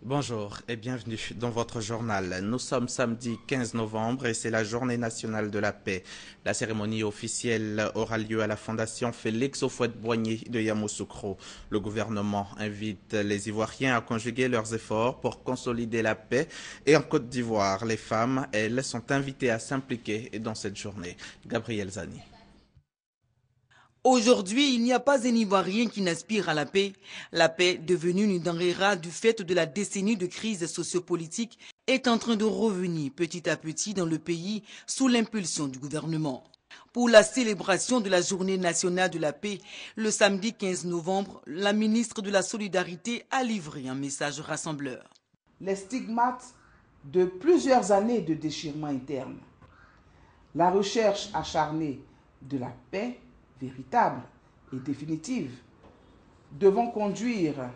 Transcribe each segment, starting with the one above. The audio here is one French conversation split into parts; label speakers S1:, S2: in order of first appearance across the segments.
S1: Bonjour et bienvenue dans votre journal. Nous sommes samedi 15 novembre et c'est la journée nationale de la paix. La cérémonie officielle aura lieu à la Fondation Félix Houphouët-Boigny de Yamoussoukro. Le gouvernement invite les Ivoiriens à conjuguer leurs efforts pour consolider la paix. Et en Côte d'Ivoire, les femmes, elles, sont invitées à s'impliquer dans cette journée. Gabriel Zani.
S2: Aujourd'hui, il n'y a pas un Ivoirien qui n'aspire à la paix. La paix, devenue une denrée rare du fait de la décennie de crise sociopolitique, est en train de revenir petit à petit dans le pays sous l'impulsion du gouvernement. Pour la célébration de la Journée nationale de la paix, le samedi 15 novembre, la ministre de la Solidarité a livré un message rassembleur.
S3: Les stigmates de plusieurs années de déchirement interne, la recherche acharnée de la paix véritable et définitive devant conduire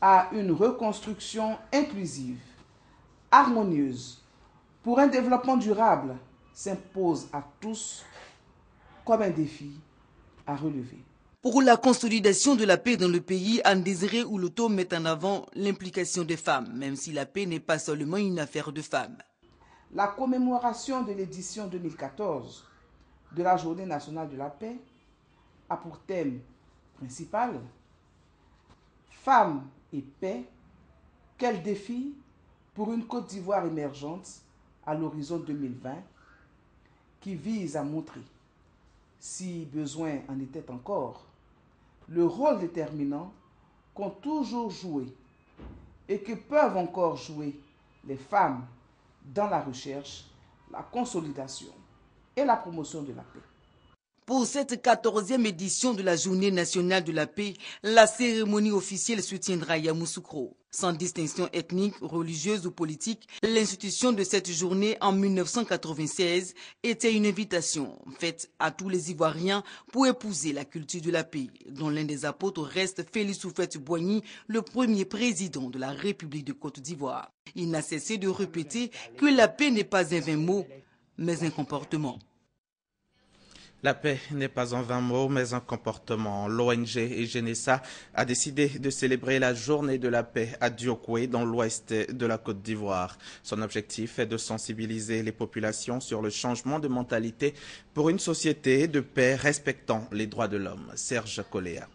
S3: à une reconstruction inclusive, harmonieuse, pour un développement durable s'impose à tous comme un défi à relever.
S2: Pour la consolidation de la paix dans le pays, Anne Désiré Ouloto met en avant l'implication des femmes, même si la paix n'est pas seulement une affaire de femmes.
S3: La commémoration de l'édition 2014 de la Journée nationale de la paix a pour thème principal « Femmes et paix, quel défi pour une Côte d'Ivoire émergente à l'horizon 2020 » qui vise à montrer, si besoin en était encore, le rôle déterminant qu'ont toujours joué et que peuvent encore jouer les femmes dans la recherche, la consolidation et la promotion de la paix.
S2: Pour cette 14e édition de la Journée nationale de la paix, la cérémonie officielle se tiendra à Yamoussoukro. Sans distinction ethnique, religieuse ou politique, l'institution de cette journée en 1996 était une invitation faite à tous les Ivoiriens pour épouser la culture de la paix, dont l'un des apôtres reste Félix Houphouët-Boigny, le premier président de la République de Côte d'Ivoire. Il n'a cessé de répéter que la paix n'est pas un vain mot, mais un comportement.
S1: La paix n'est pas en vain mot, mais un comportement. L'ONG Genesa a décidé de célébrer la journée de la paix à Diokwe, dans l'ouest de la Côte d'Ivoire. Son objectif est de sensibiliser les populations sur le changement de mentalité pour une société de paix respectant les droits de l'homme. Serge Coléa.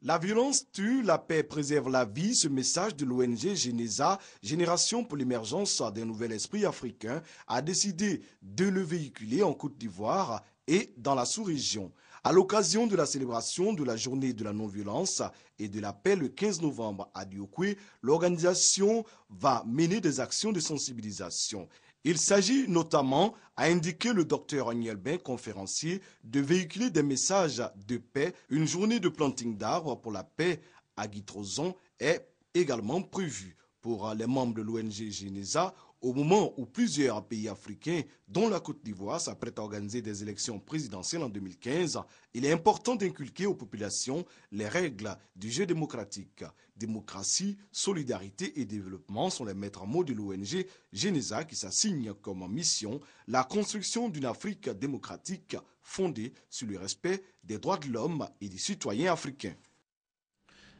S4: La violence tue, la paix préserve la vie. Ce message de l'ONG Genesa, Génération pour l'émergence d'un nouvel esprit africain, a décidé de le véhiculer en Côte d'Ivoire et dans la sous-région. À l'occasion de la célébration de la journée de la non-violence et de la paix le 15 novembre à Diokwe, l'organisation va mener des actions de sensibilisation. Il s'agit notamment, a indiqué le docteur Agnelbin, conférencier, de véhiculer des messages de paix. Une journée de planting d'arbres pour la paix à Guitrozon est également prévue pour les membres de l'ONG Genesa, au moment où plusieurs pays africains, dont la Côte d'Ivoire, s'apprêtent à organiser des élections présidentielles en 2015, il est important d'inculquer aux populations les règles du jeu démocratique. Démocratie, solidarité et développement sont les maîtres mots de l'ONG Genesa qui s'assigne comme mission la construction d'une Afrique démocratique fondée sur le respect des droits de l'homme et des citoyens africains.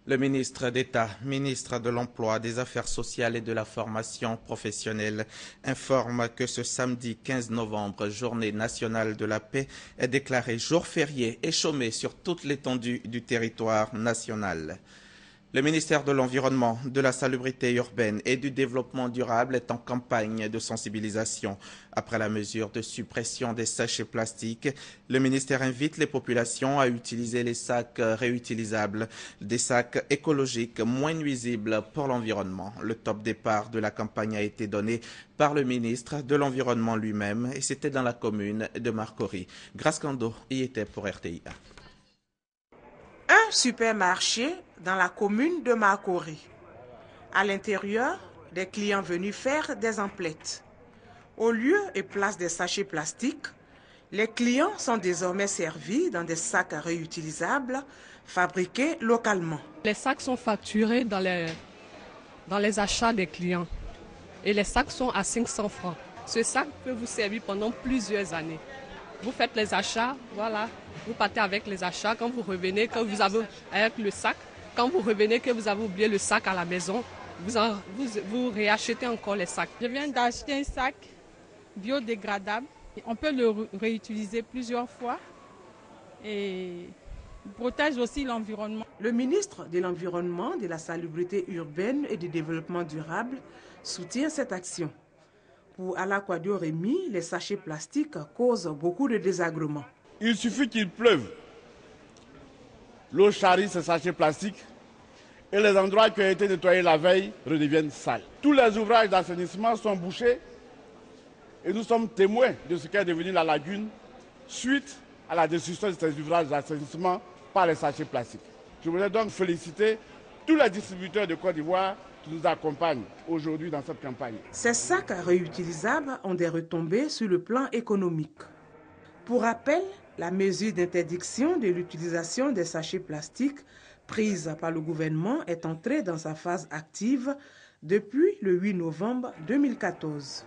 S1: Le ministre d'État, ministre de l'Emploi, des Affaires sociales et de la formation professionnelle, informe que ce samedi 15 novembre, journée nationale de la paix, est déclarée jour férié et chômé sur toute l'étendue du territoire national. Le ministère de l'Environnement, de la Salubrité urbaine et du Développement durable est en campagne de sensibilisation. Après la mesure de suppression des sachets plastiques, le ministère invite les populations à utiliser les sacs réutilisables, des sacs écologiques moins nuisibles pour l'environnement. Le top départ de la campagne a été donné par le ministre de l'Environnement lui-même et c'était dans la commune de Marcory. Grace Kando y était pour RTIA.
S5: Un supermarché dans la commune de Marcory. À l'intérieur, des clients venus faire des emplettes. Au lieu et place des sachets plastiques, les clients sont désormais servis dans des sacs réutilisables fabriqués localement.
S6: Les sacs sont facturés dans les achats des clients et les sacs sont à 500 francs. Ce sac peut vous servir pendant plusieurs années. Vous faites les achats, voilà, vous partez avec les achats. Quand vous revenez, que vous avez avec le sac, quand vous revenez, que vous avez oublié le sac à la maison, vous réachetez encore les sacs.
S7: Je viens d'acheter un sac biodégradable. On peut le réutiliser plusieurs fois et protège aussi l'environnement.
S5: Le ministre de l'Environnement, de la Salubrité urbaine et du Développement durable soutient cette action. Pour Alakwadio Rémy, les sachets plastiques causent beaucoup de désagréments.
S8: Il suffit qu'il pleuve. L'eau charrie ces sachets plastiques et les endroits qui ont été nettoyés la veille redeviennent sales. Tous les ouvrages d'assainissement sont bouchés et nous sommes témoins de ce qu'est devenu la lagune suite à la destruction de ces ouvrages d'assainissement par les sachets plastiques. Je voudrais donc féliciter tous les distributeurs de Côte d'Ivoire qui nous accompagnent aujourd'hui dans cette campagne.
S5: Ces sacs réutilisables ont des retombées sur le plan économique. Pour rappel, la mesure d'interdiction de l'utilisation des sachets plastiques prise par le gouvernement est entrée dans sa phase active depuis le 8 novembre 2014.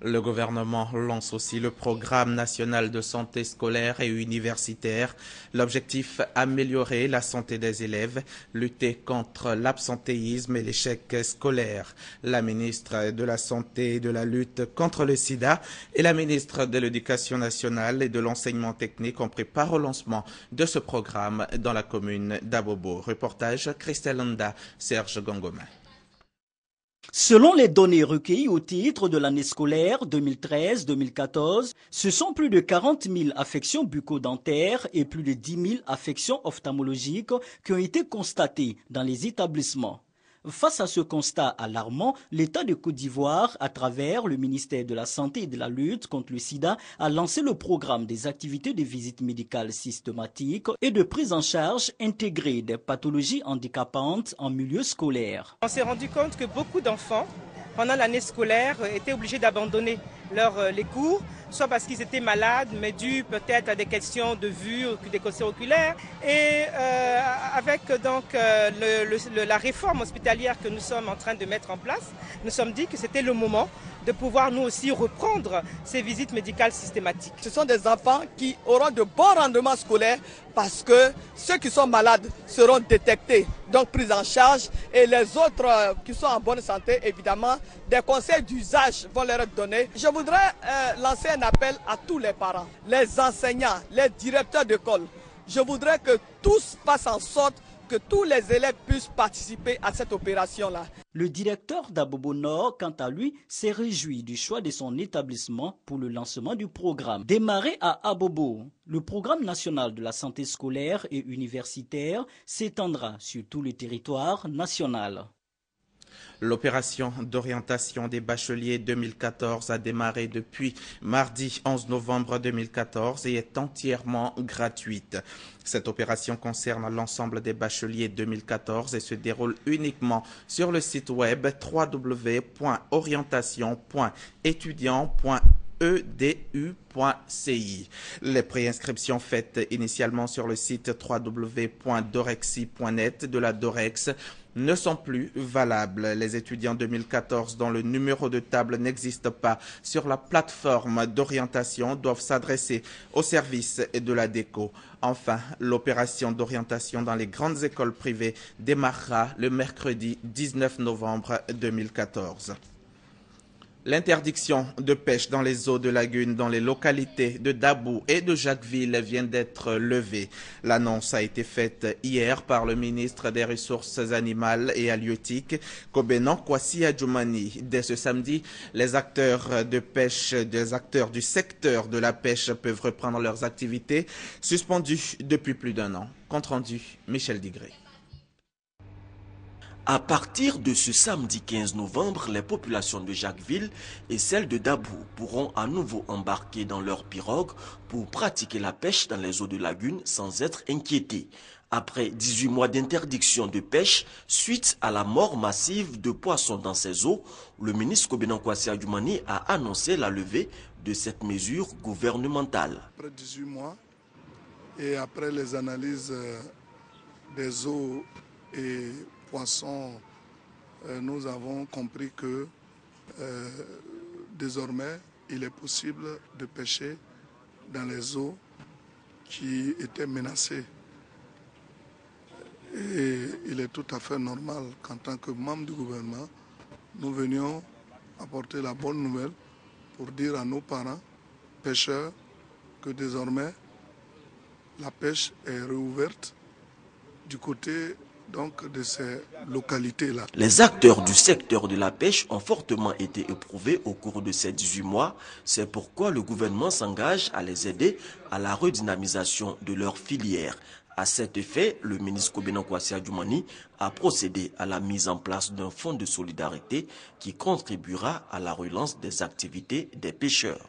S1: Le gouvernement lance aussi le programme national de santé scolaire et universitaire. L'objectif, améliorer la santé des élèves, lutter contre l'absentéisme et l'échec scolaire. La ministre de la Santé et de la lutte contre le sida et la ministre de l'Éducation nationale et de l'enseignement technique ont pris part au lancement de ce programme dans la commune d'Abobo. Reportage Christelle Anda, Serge Gongoma.
S9: Selon les données recueillies au titre de l'année scolaire 2013-2014, ce sont plus de 40 000 affections bucco-dentaires et plus de 10 000 affections ophtalmologiques qui ont été constatées dans les établissements. Face à ce constat alarmant, l'État de Côte d'Ivoire, à travers le ministère de la Santé et de la lutte contre le sida, a lancé le programme des activités de visite médicale systématique et de prise en charge intégrée des pathologies handicapantes en milieu scolaire.
S10: On s'est rendu compte que beaucoup d'enfants, pendant l'année scolaire, étaient obligés d'abandonner les cours, soit parce qu'ils étaient malades, mais dû peut-être à des questions de vue, des questions oculaires. Et avec donc la réforme hospitalière que nous sommes en train de mettre en place, nous sommes dit que c'était le moment de pouvoir nous aussi reprendre ces visites médicales systématiques.
S11: Ce sont des enfants qui auront de bons rendements scolaires parce que ceux qui sont malades seront détectés, donc pris en charge, et les autres qui sont en bonne santé, évidemment, des conseils d'usage vont leur être donnés. Je voudrais lancer un appel à tous les parents, les enseignants, les directeurs d'école. Je voudrais que tous fassent en sorte que tous les élèves puissent participer à cette opération-là.
S9: Le directeur d'Abobo Nord, quant à lui, s'est réjoui du choix de son établissement pour le lancement du programme. Démarré à Abobo, le programme national de la santé scolaire et universitaire s'étendra sur tout le territoire national.
S1: L'opération d'orientation des bacheliers 2014 a démarré depuis mardi 11 novembre 2014 et est entièrement gratuite. Cette opération concerne l'ensemble des bacheliers 2014 et se déroule uniquement sur le site web www.orientation.étudiant.edu.ci. Les préinscriptions faites initialement sur le site www.dorexi.net de la Dorex ne sont plus valables. Les étudiants 2014 dont le numéro de table n'existe pas sur la plateforme d'orientation doivent s'adresser au service de la DECO. Enfin, l'opération d'orientation dans les grandes écoles privées démarrera le mercredi 19 novembre 2014. L'interdiction de pêche dans les eaux de lagune dans les localités de Dabou et de Jacquesville vient d'être levée. L'annonce a été faite hier par le ministre des Ressources animales et halieutiques, Kobenon Kwasi Adjoumani. Dès ce samedi, les acteurs de pêche, des acteurs du secteur de la pêche peuvent reprendre leurs activités suspendues depuis plus d'un an. Compte rendu, Michel Digré.
S12: À partir de ce samedi 15 novembre, les populations de Jacquesville et celles de Dabou pourront à nouveau embarquer dans leurs pirogues pour pratiquer la pêche dans les eaux de lagune sans être inquiétés. Après 18 mois d'interdiction de pêche suite à la mort massive de poissons dans ces eaux, le ministre Kobenon Kwasi Adjoumani a annoncé la levée de cette mesure gouvernementale.
S13: Après 18 mois et après les analyses des eaux et poissons, nous avons compris que désormais il est possible de pêcher dans les eaux qui étaient menacées. Et il est tout à fait normal qu'en tant que membre du gouvernement, nous venions apporter la bonne nouvelle pour dire à nos parents, pêcheurs, que désormais la pêche est réouverte du côté donc de ces localités-là.
S12: Les acteurs du secteur de la pêche ont fortement été éprouvés au cours de ces 18 mois. C'est pourquoi le gouvernement s'engage à les aider à la redynamisation de leur filière. À cet effet, le ministre Kobena Kwasi Adjumani a procédé à la mise en place d'un fonds de solidarité qui contribuera à la relance des activités des pêcheurs.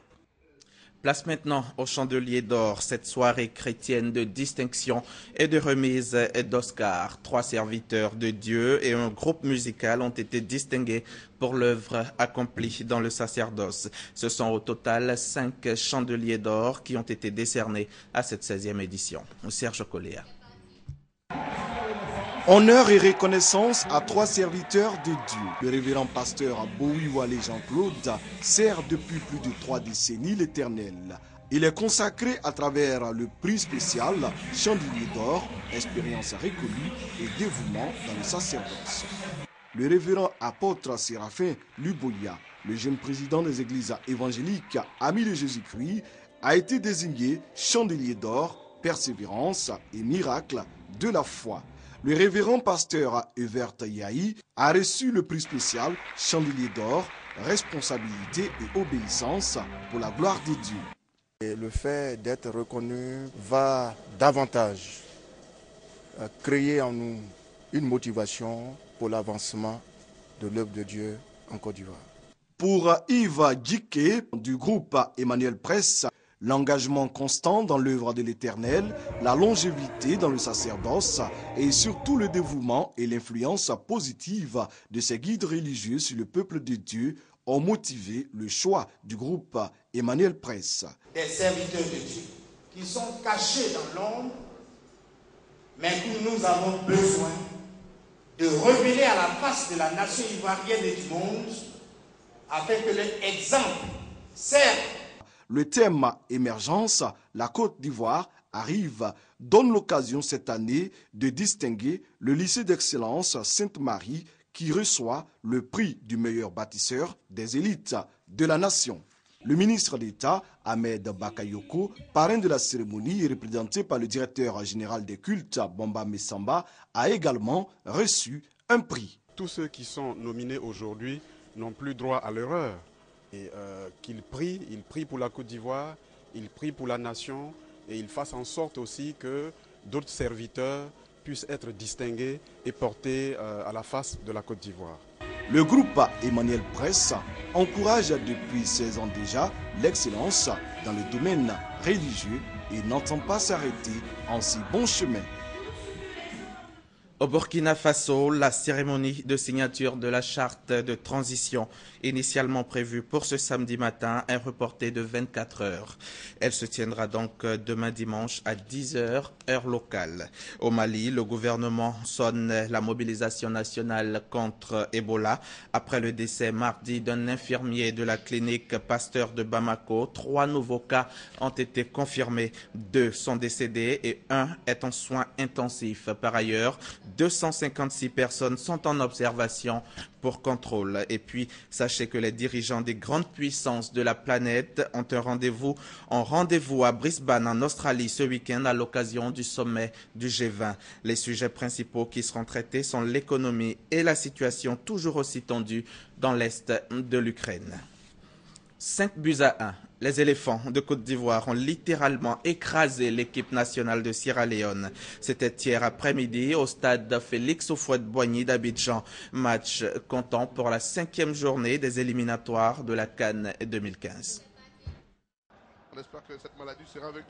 S1: Place maintenant au Chandelier d'Or, cette soirée chrétienne de distinction et de remise d'Oscar. 3 serviteurs de Dieu et un groupe musical ont été distingués pour l'œuvre accomplie dans le sacerdoce. Ce sont au total 5 Chandeliers d'Or qui ont été décernés à cette 16e édition. Serge Coléa.
S4: Honneur et reconnaissance à 3 serviteurs de Dieu. Le révérend pasteur Bowiwale Jean-Claude sert depuis plus de 3 décennies l'Éternel. Il est consacré à travers le prix spécial Chandelier d'Or, expérience reconnue et dévouement dans le sacerdoce. Le révérend apôtre Séraphin Luboya, le jeune président des églises évangéliques Amis de Jésus-Christ, a été désigné Chandelier d'Or, persévérance et miracle de la foi. Le révérend pasteur Evert Yahi a reçu le prix spécial Chandelier d'Or, responsabilité et obéissance pour la gloire de Dieu.
S14: Et le fait d'être reconnu va davantage créer en nous une motivation pour l'avancement de l'œuvre de Dieu en Côte d'Ivoire.
S4: Pour Yves Djiké du groupe Emmanuel Presse, l'engagement constant dans l'œuvre de l'Éternel, la longévité dans le sacerdoce et surtout le dévouement et l'influence positive de ses guides religieux sur le peuple de Dieu ont motivé le choix du groupe Emmanuel Presse.
S15: Des serviteurs de Dieu qui sont cachés dans l'ombre, mais que nous avons besoin de révéler à la face de la nation ivoirienne et du monde afin que l'exemple serve.
S4: Le thème émergence, la Côte d'Ivoire arrive, donne l'occasion cette année de distinguer le lycée d'excellence Sainte-Marie qui reçoit le prix du meilleur bâtisseur des élites de la nation. Le ministre d'État, Ahmed Bakayoko, parrain de la cérémonie et représenté par le directeur général des cultes, Bamba Messamba, a également reçu un prix.
S16: Tous ceux qui sont nominés aujourd'hui n'ont plus droit à l'erreur. Et qu'ils prient pour la Côte d'Ivoire, ils prient pour la nation et ils fassent en sorte aussi que d'autres serviteurs puissent être distingués et portés à la face de la Côte d'Ivoire.
S4: Le groupe Emmanuel Presse encourage depuis 16 ans déjà l'excellence dans le domaine religieux et n'entend pas s'arrêter en si bon chemin.
S1: Au Burkina Faso, la cérémonie de signature de la charte de transition initialement prévue pour ce samedi matin est reportée de 24 heures. Elle se tiendra donc demain dimanche à 10 heures, heure locale. Au Mali, le gouvernement sonne la mobilisation nationale contre Ebola. Après le décès mardi d'un infirmier de la clinique Pasteur de Bamako, 3 nouveaux cas ont été confirmés. 2 sont décédés et 1 est en soins intensifs. Par ailleurs, 256 personnes sont en observation pour contrôle. Et puis, sachez que les dirigeants des grandes puissances de la planète ont un rendez-vous à Brisbane, en Australie, ce week-end à l'occasion du sommet du G20. Les sujets principaux qui seront traités sont l'économie et la situation toujours aussi tendue dans l'est de l'Ukraine. 5-1. Les éléphants de Côte d'Ivoire ont littéralement écrasé l'équipe nationale de Sierra Leone. C'était hier après-midi au stade Félix Houphouët-Boigny d'Abidjan. Match comptant pour la 5e journée des éliminatoires de la CAN 2015.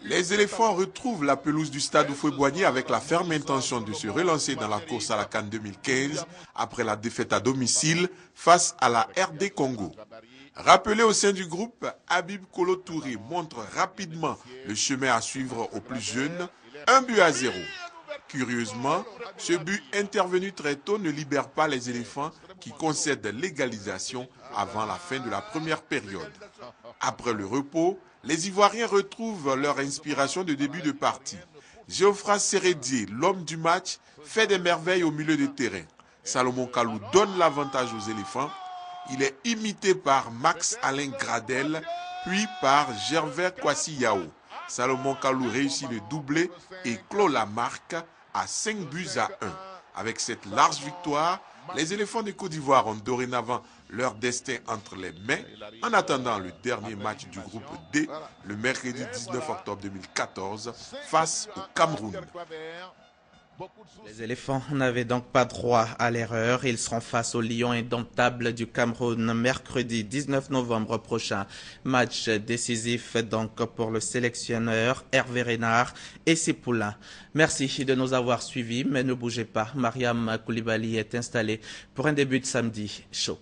S17: Les éléphants retrouvent la pelouse du stade Houphouët-Boigny avec la ferme intention de se relancer dans la course à la CAN 2015 après la défaite à domicile face à la RD Congo. Rappelé au sein du groupe, Habib Kolo Touré montre rapidement le chemin à suivre aux plus jeunes, 1-0. Curieusement, ce but intervenu très tôt ne libère pas les éléphants qui concèdent l'égalisation avant la fin de la première période. Après le repos, les Ivoiriens retrouvent leur inspiration de début de partie. Geoffroy Sérédier, l'homme du match, fait des merveilles au milieu de terrain. Salomon Kalou donne l'avantage aux éléphants. Il est imité par Max-Alain Gradel, puis par Gervais Kwasi Yao. Salomon Kalou réussit le doublé et clôt la marque à 5-1. Avec cette large victoire, les éléphants de Côte d'Ivoire ont dorénavant leur destin entre les mains en attendant le dernier match du groupe D le mercredi 19 octobre 2014 face au Cameroun.
S1: Les éléphants n'avaient donc pas droit à l'erreur. Ils seront face aux Lions indomptables du Cameroun mercredi 19 novembre prochain. Match décisif donc pour le sélectionneur Hervé Renard et ses poulains. Merci de nous avoir suivis, mais ne bougez pas. Mariam Koulibaly est installée pour un début de samedi chaud.